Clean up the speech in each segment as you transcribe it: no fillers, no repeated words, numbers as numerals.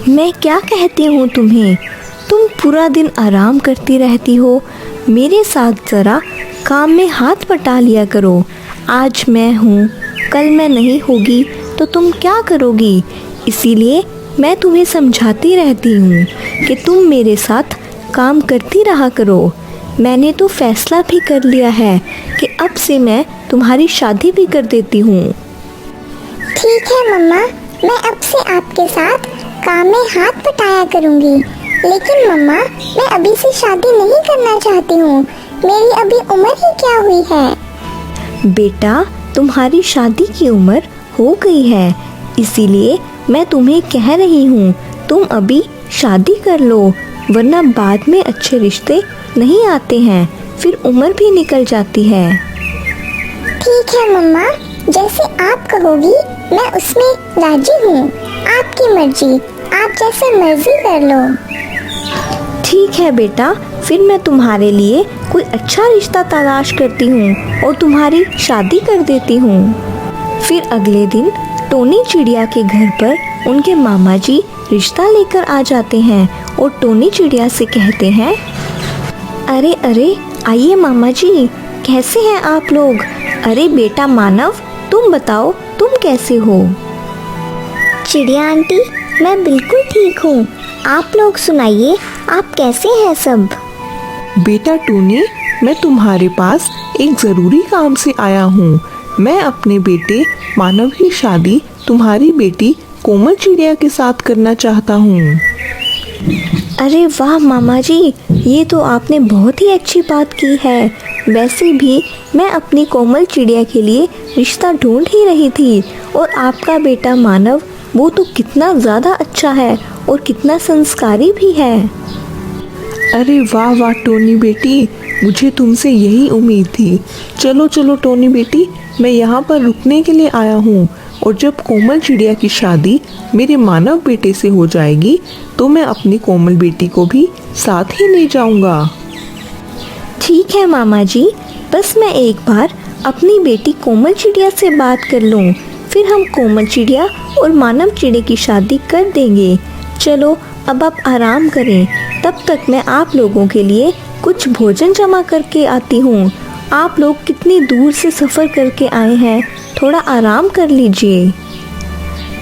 मैं क्या कहती हूँ तुम्हें, तुम पूरा दिन आराम करती रहती हो। मेरे साथ ज़रा काम में हाथ बटा लिया करो। आज मैं हूँ, कल मैं नहीं होगी तो तुम क्या करोगी? इसीलिए मैं तुम्हें समझाती रहती हूँ कि तुम मेरे साथ काम करती रहा करो। मैंने तो फैसला भी कर लिया है कि अब से मैं तुम्हारी शादी भी कर देती हूँ। ठीक है मम्मा, मैं अब से आपके साथ काम में हाथ बटाया करूँगी। लेकिन मम्मा, मैं अभी से शादी नहीं करना चाहती हूँ। मेरी अभी उम्र ही क्या हुई है? बेटा, तुम्हारी शादी की उम्र हो गई है, इसीलिए मैं तुम्हें कह रही हूँ तुम अभी शादी कर लो, वरना बाद में अच्छे रिश्ते नहीं आते हैं, फिर उम्र भी निकल जाती है। ठीक है मम्मा, जैसे आप कहोगी मैं उसमें राजी हूँ। आपकी मर्जी, आप जैसे मर्जी कर लो। ठीक है बेटा, फिर मैं तुम्हारे लिए कोई अच्छा रिश्ता तलाश करती हूँ और तुम्हारी शादी कर देती हूँ। फिर अगले दिन टोनी चिड़िया के घर पर उनके मामा जी रिश्ता लेकर आ जाते हैं और टोनी चिड़िया से कहते हैं, अरे अरे आइए मामा जी, कैसे हैं आप लोग? अरे बेटा मानव, तुम बताओ तुम कैसे हो? चिड़िया आंटी, मैं बिल्कुल ठीक हूँ। आप लोग सुनाइए, आप कैसे हैं सब? बेटा टोनी, मैं तुम्हारे पास एक ज़रूरी काम से आया हूँ। मैं अपने बेटे मानव की शादी तुम्हारी बेटी कोमल चिड़िया के साथ करना चाहता हूँ। अरे वाह मामा जी, ये तो आपने बहुत ही अच्छी बात की है। वैसे भी मैं अपनी कोमल चिड़िया के लिए रिश्ता ढूंढ ही रही थी, और आपका बेटा मानव वो तो कितना ज़्यादा अच्छा है और कितना संस्कारी भी है। अरे वाह वाह टोनी बेटी, मुझे तुमसे यही उम्मीद थी। चलो चलो टोनी बेटी, मैं यहाँ पर रुकने के लिए आया हूँ, और जब कोमल चिड़िया की शादी मेरे मानव बेटे से हो जाएगी तो मैं अपनी कोमल बेटी को भी साथ ही ले जाऊँगा। ठीक है मामा जी, बस मैं एक बार अपनी बेटी कोमल चिड़िया से बात कर लूँ, फिर हम कोमल चिड़िया और मानव चिड़े की शादी कर देंगे। चलो अब आप आराम करें, तब तक मैं आप लोगों के लिए कुछ भोजन जमा करके आती हूँ। आप लोग कितनी दूर से सफ़र करके आए हैं, थोड़ा आराम कर लीजिए।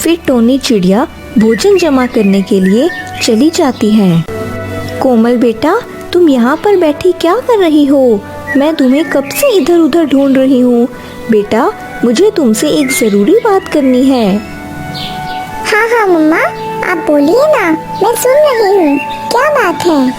फिर टोनी चिड़िया भोजन जमा करने के लिए चली जाती है। कोमल बेटा, तुम यहाँ पर बैठी क्या कर रही हो? मैं तुम्हें कब से इधर उधर ढूंढ रही हूँ। बेटा, मुझे तुमसे एक ज़रूरी बात करनी है। हाँ हाँ मम्मा, आप बोलिए ना, मैं सुन रही हूँ। क्या बात है?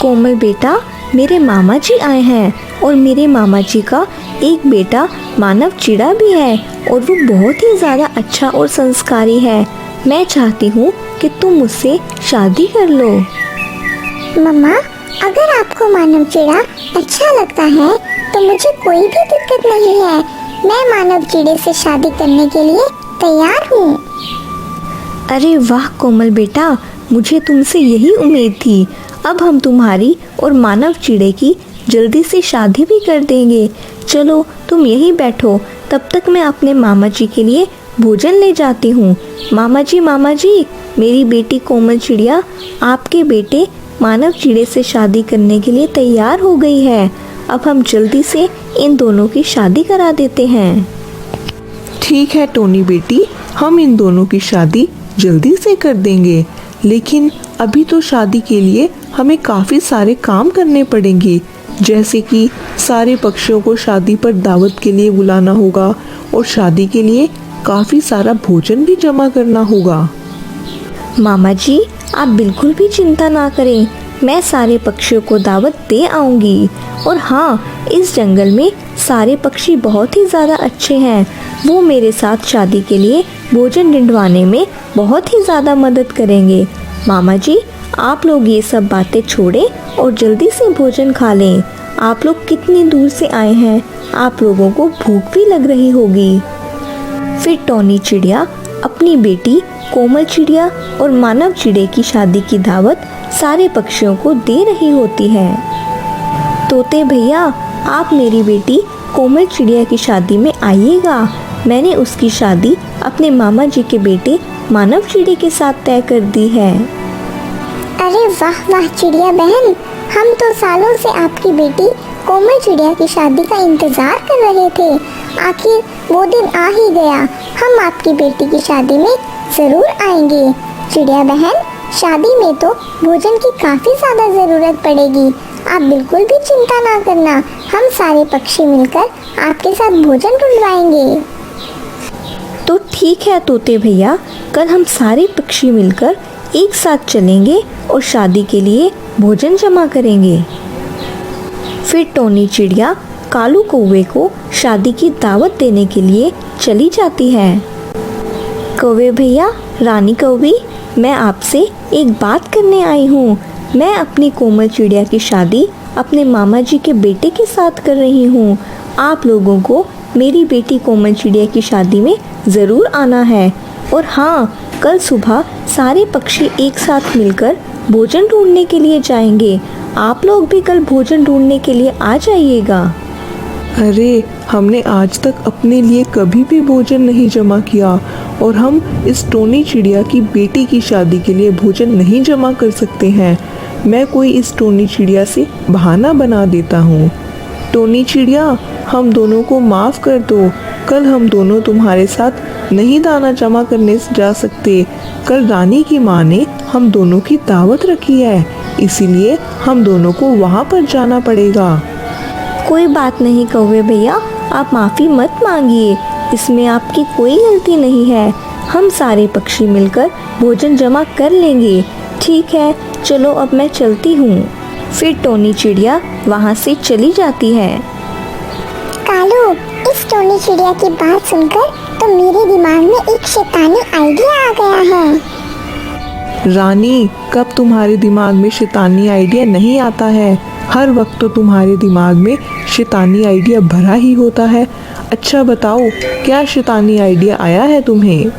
कोमल बेटा, मेरे मामा जी आए हैं, और मेरे मामा जी का एक बेटा मानव चिड़ा भी है, और वो बहुत ही ज़्यादा अच्छा और संस्कारी है। मैं चाहती हूँ कि तुम मुझसे शादी कर लो। मम्मा, अगर आपको मानव चिड़ा अच्छा लगता है तो मुझे कोई भी दिक्कत नहीं है। मैं मानव चिड़े से शादी करने के लिए तैयार हूँ। अरे वाह कोमल बेटा, मुझे तुमसे यही उम्मीद थी। अब हम तुम्हारी और मानव चिड़े की जल्दी से शादी भी कर देंगे। चलो तुम यहीं बैठो, तब तक मैं अपने मामा जी के लिए भोजन ले जाती हूँ। मामा जी, मेरी बेटी कोमल चिड़िया आपके बेटे मानव चिड़े से शादी करने के लिए तैयार हो गई है। अब हम जल्दी से इन दोनों की शादी करा देते हैं। ठीक है टोनी बेटी, हम इन दोनों की शादी जल्दी से कर देंगे, लेकिन अभी तो शादी के लिए हमें काफ़ी सारे काम करने पड़ेंगे, जैसे कि सारे पक्षियों को शादी पर दावत के लिए बुलाना होगा, और शादी के लिए काफ़ी सारा भोजन भी जमा करना होगा। मामा जी, आप बिल्कुल भी चिंता ना करें, मैं सारे पक्षियों को दावत दे आऊँगी। और हाँ, इस जंगल में सारे पक्षी बहुत ही ज़्यादा अच्छे हैं, वो मेरे साथ शादी के लिए भोजन ढूंढवाने में बहुत ही ज़्यादा मदद करेंगे। मामा जी, आप लोग ये सब बातें छोड़ें और जल्दी से भोजन खा लें। आप लोग कितनी दूर से आए हैं, आप लोगों को भूख भी लग रही होगी। फिर टोनी चिड़िया अपनी बेटी कोमल चिड़िया और मानव चिड़े की शादी की दावत सारे पक्षियों को दे रही होती है। तोते भैया, आप मेरी बेटी कोमल चिड़िया की शादी में आइएगा। मैंने उसकी शादी अपने मामा जी के बेटे मानव चिड़े के साथ तय कर दी है। अरे वाह वाह चिड़िया बहन, हम तो सालों से आपकी बेटी कोमल चिड़िया की शादी का इंतजार कर रहे थे। आखिर वो दिन आ ही गया। हम आपकी बेटी की शादी में जरूर आएंगे। चिड़िया बहन, शादी में तो भोजन की काफी ज्यादा जरूरत पड़ेगी। आप बिल्कुल भी चिंता ना करना, हम सारे पक्षी मिलकर आपके साथ भोजन ढूंढवाएंगे। तो ठीक है तोते भैया, कल हम सारे पक्षी मिलकर एक साथ चलेंगे और शादी के लिए भोजन जमा करेंगे। फिर टोनी चिड़िया कालू कौवे को शादी की दावत देने के लिए चली जाती है। कौवे भैया, रानी कौवी, मैं आपसे एक बात करने आई हूँ। मैं अपनी कोमल चिड़िया की शादी अपने मामा जी के बेटे के साथ कर रही हूँ। आप लोगों को मेरी बेटी कोमल चिड़िया की शादी में ज़रूर आना है। और हाँ, कल सुबह सारे पक्षी एक साथ मिलकर भोजन ढूंढने के लिए जाएंगे। आप लोग भी कल भोजन ढूंढने के लिए आ जाइएगा। अरे, हमने आज तक अपने लिए कभी भी भोजन नहीं जमा किया और हम इस टोनी चिड़िया की बेटी की शादी के लिए भोजन नहीं जमा कर सकते हैं। मैं कोई इस टोनी चिड़िया से बहाना बना देता हूँ। टोनी चिड़िया, हम दोनों को माफ़ कर दो। कल हम दोनों तुम्हारे साथ नहीं दाना जमा करने जा सकते। कल रानी की माँ ने हम दोनों की दावत रखी है, इसीलिए हम दोनों को वहाँ पर जाना पड़ेगा। कोई बात नहीं कौवे भैया, आप माफ़ी मत मांगिए, इसमें आपकी कोई गलती नहीं है। हम सारे पक्षी मिलकर भोजन जमा कर लेंगे। ठीक है, चलो अब मैं चलती हूँ। फिर टोनी चिड़िया वहाँ से चली जाती है। कालू, इस टोनी चिड़िया की बात सुनकर तो मेरे दिमाग में एक शैतानी आइडिया आ गया है। रानी, कब तुम्हारे दिमाग में शैतानी आइडिया नहीं आता है? हर वक्त तो तुम्हारे दिमाग में शैतानी आइडिया भरा ही होता है। अच्छा बताओ, क्या शैतानी आइडिया आया है तुम्हें?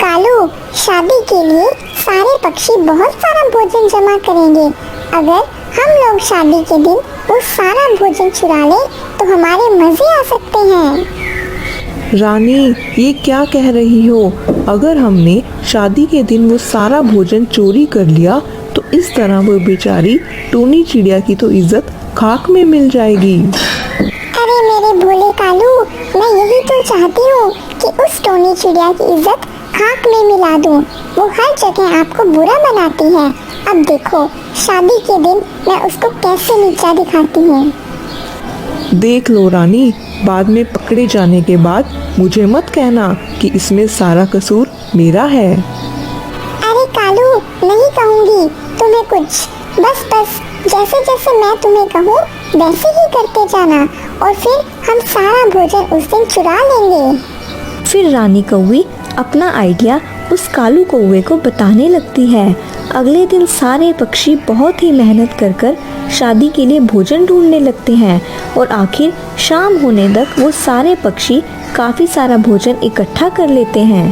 कालू, शादी के लिए सारे पक्षी बहुत सारा भोजन जमा करेंगे। अगर हम लोग शादी के दिन वो सारा भोजन चुरा लें तो हमारे मजे आ सकते हैं। रानी, ये क्या कह रही हो? अगर हमने शादी के दिन वो सारा भोजन चोरी कर लिया तो इस तरह वो बेचारी टोनी चिड़िया की तो इज्जत खाक में मिल जाएगी। अरे मेरे भोले कालू, मैं यही तो चाहती हूँ कि उस टोनी चिड़िया की इज्जत खाक में मिला दूँ। वो हर जगह आपको बुरा बनाती है। अब देखो, शादी के दिन मैं उसको कैसे नीचा दिखाती हूँ। देख लो रानी, बाद में पकड़े जाने के बाद मुझे मत कहना कि इसमें सारा कसूर मेरा है। अरे कालू, नहीं कहूँगी तुम्हें कुछ। बस जैसे जैसे मैं तुम्हें कहूँ वैसे ही करते जाना और फिर हम सारा भोजन उस दिन चुरा लेंगे। फिर रानी कौवी अपना आइडिया उस कालू कौवे को बताने लगती है। अगले दिन सारे पक्षी बहुत ही मेहनत कर शादी के लिए भोजन ढूंढने लगते हैं और आखिर शाम होने तक वो सारे पक्षी काफ़ी सारा भोजन इकट्ठा कर लेते हैं।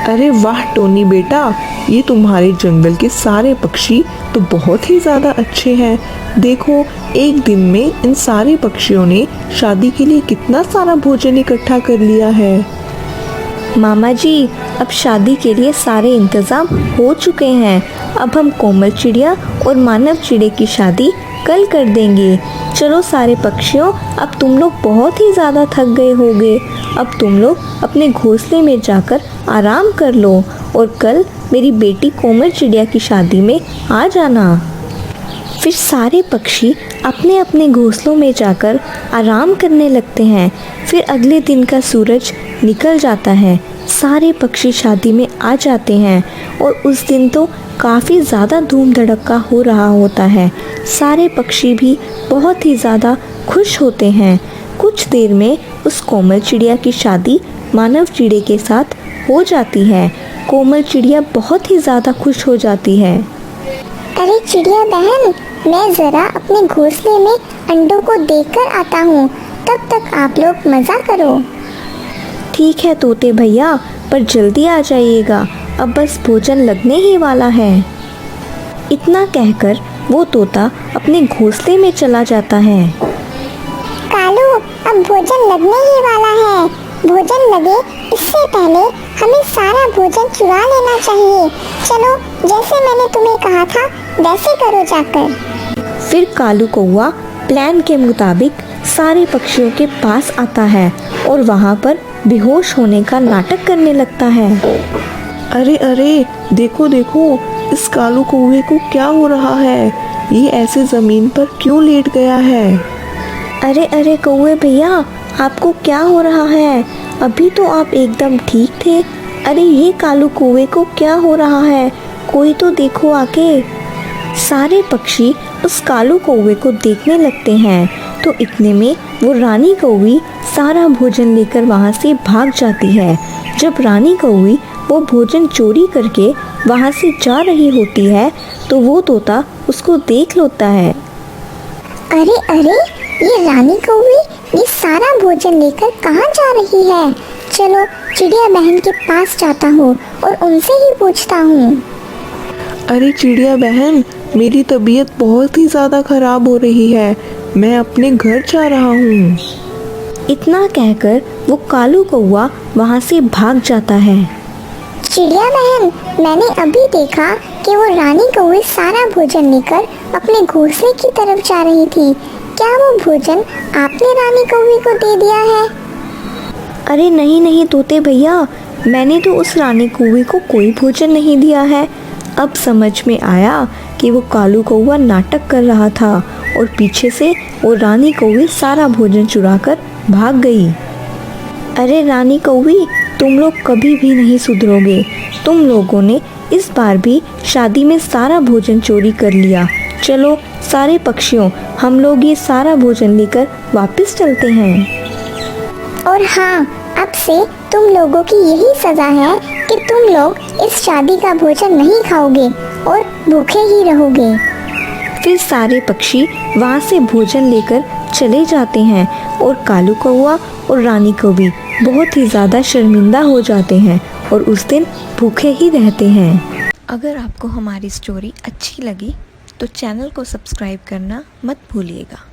अरे वाह टोनी बेटा, ये तुम्हारे जंगल के सारे पक्षी तो बहुत ही ज़्यादा अच्छे हैं। देखो, एक दिन में इन सारे पक्षियों ने शादी के लिए कितना सारा भोजन इकट्ठा कर लिया है। मामा जी, अब शादी के लिए सारे इंतज़ाम हो चुके हैं। अब हम कोमल चिड़िया और मानव चिड़े की शादी कल कर देंगे। चलो सारे पक्षियों, अब तुम लोग बहुत ही ज़्यादा थक गए होगे। अब तुम लोग अपने घोंसले में जाकर आराम कर लो और कल मेरी बेटी कोमल चिड़िया की शादी में आ जाना। फिर सारे पक्षी अपने अपने घोंसलों में जाकर आराम करने लगते हैं। फिर अगले दिन का सूरज निकल जाता है। सारे पक्षी शादी में आ जाते हैं और उस दिन तो काफ़ी ज़्यादा धूम धड़क्का हो रहा होता है। सारे पक्षी भी बहुत ही ज़्यादा खुश होते हैं। कुछ देर में उस कोमल चिड़िया की शादी मानव चिड़े के साथ हो जाती है। कोमल चिड़िया बहुत ही ज़्यादा खुश हो जाती है। अरे चिड़िया बहन, मैं ज़रा अपने घोंसले में अंडों को देखकर आता हूँ। तब तक आप लोग मज़ा करो। ठीक है तोते भैया, पर जल्दी आ जाइएगा, अब बस भोजन लगने ही वाला है। इतना कहकर वो तोता अपने घोंसले में चला जाता है। कालू, अब भोजन लगने ही वाला है। भोजन लगे इससे पहले हमें सारा भोजन चुरा लेना चाहिए। चलो, जैसे मैंने तुम्हें कहा था वैसे करो जाकर। फिर कालू कौवा प्लान के मुताबिक सारे पक्षियों के पास आता है और वहाँ पर बेहोश होने का नाटक करने लगता है। अरे अरे, देखो देखो, इस कालू कौवे को क्या हो रहा है? ये ऐसे जमीन पर क्यों लेट गया है? अरे अरे कौवे भैया, आपको क्या हो रहा है? अभी तो आप एकदम ठीक थे। अरे ये कालू कौवे को क्या हो रहा है? कोई तो देखो आके। सारे पक्षी उस कालू कौवे को देखने लगते हैं तो इतने में वो रानी कौवी सारा भोजन लेकर वहाँ से भाग जाती है। जब रानी कौवी वो भोजन चोरी करके वहाँ से जा रही होती है तो वो तोता उसको देख लेता है। अरे अरे, ये रानी कौवी ये सारा भोजन लेकर कहाँ जा रही है? चलो चिड़िया बहन के पास जाता हूँ और उनसे ही पूछता हूँ। अरे चिड़िया बहन, मेरी तबीयत बहुत ही ज़्यादा खराब हो रही है। मैं अपने घर जा रहा हूँ। इतना कहकर वो कालू कौवा वहाँ से भाग जाता है। चिड़िया बहन, मैंने अभी देखा कि वो रानी कौवी सारा भोजन लेकर अपने घोंसले की तरफ जा रही थी। क्या वो भोजन आपने रानी कौवी को दे दिया है? अरे नहीं नहीं तोते भैया, मैंने तो उस रानी कौवे को कोई भोजन नहीं दिया है। अब समझ में आया कि वो कालू कौवा नाटक कर रहा था और पीछे से वो रानी कौवी सारा भोजन चुरा कर भाग गई। अरे रानी कौवी, तुम लोग कभी भी नहीं सुधरोगे। तुम लोगों ने इस बार भी शादी में सारा भोजन चोरी कर लिया। चलो सारे पक्षियों, हम लोग ये सारा भोजन लेकर वापस चलते हैं। और हाँ, अब से तुम लोगों की यही सजा है कि तुम लोग इस शादी का भोजन नहीं खाओगे और भूखे ही रहोगे। फिर सारे पक्षी वहाँ से भोजन लेकर चले जाते हैं और कालू कौवा और रानी कौवी बहुत ही ज़्यादा शर्मिंदा हो जाते हैं और उस दिन भूखे ही रहते हैं। अगर आपको हमारी स्टोरी अच्छी लगी तो चैनल को सब्सक्राइब करना मत भूलिएगा।